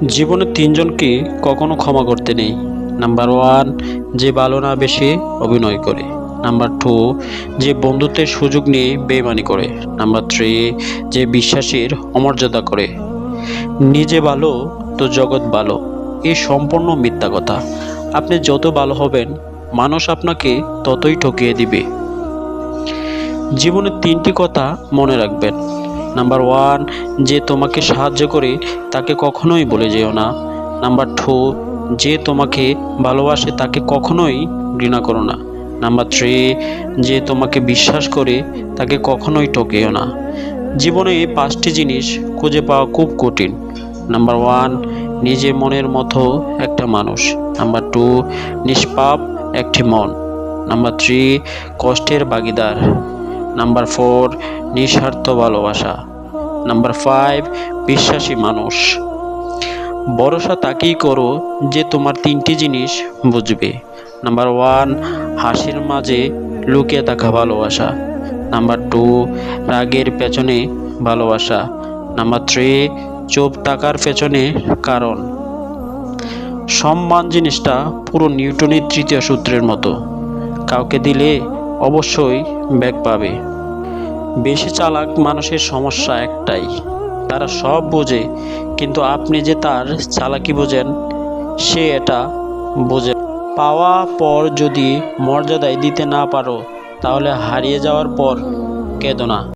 জীবনে তিনজনকে কখনো ক্ষমা করতে নেই। নাম্বার ওয়ান, যে ভালো না বেশি অভিনয় করে। নাম্বার টু, যে বন্ধুত্বের সুযোগ নিয়ে বেইমানি করে। নাম্বার থ্রি, যে বিশ্বাসের অমর্যাদা করে। নিজে ভালো তো জগৎ ভালো, এই সম্পূর্ণ মিথ্যা কথা। আপনি যত ভালো হবেন, মানুষ আপনাকে ততই ঠকিয়ে দিবে। জীবনে তিনটি কথা মনে রাখবেন। নাম্বার ওয়ান, যে তোমাকে সাহায্য করে তাকে কখনোই বলে যেও না। নাম্বার টু, যে তোমাকে ভালোবাসে তাকে কখনোই ঘৃণা করো না। নাম্বার থ্রি, যে তোমাকে বিশ্বাস করে তাকে কখনোই ঠকিও না। জীবনে এই পাঁচটি জিনিস খুঁজে পাওয়া খুব কঠিন। নাম্বার ওয়ান, নিজের মনের মতো একটা মানুষ। নাম্বার টু, নিষ্পাপ একটি মন। নাম্বার থ্রি, কষ্টের ভাগিদার। নাম্বার ফোর, নিঃস্বার্থ ভালোবাসা। নাম্বার ফাইভ, বিশ্বাসী মানুষ। ভরসা তাকেই করো যে তোমার তিনটি জিনিস বুঝবে। নাম্বার ওয়ান, হাসির মাঝে লুকিয়ে থাকা ভালোবাসা। নাম্বার টু, রাগের পেছনে ভালোবাসা। নাম্বার থ্রি, চুপ থাকার পেছনে কারণ। সম্মান জিনিসটা পুরো নিউটনের তৃতীয় সূত্রের মতো, কাউকে দিলে অবশ্যই ব্যাক পাবে। বেশি চালাক মানুষের সমস্যা একটাই, তারা সব বোঝে, কিন্তু আপনি যে তার চালাকি বোঝেন সে এটা বোঝে। পাওয়া পর যদি মর্যাদায় দিতে না পারো, তাহলে হারিয়ে যাওয়ার পর কেঁদো না।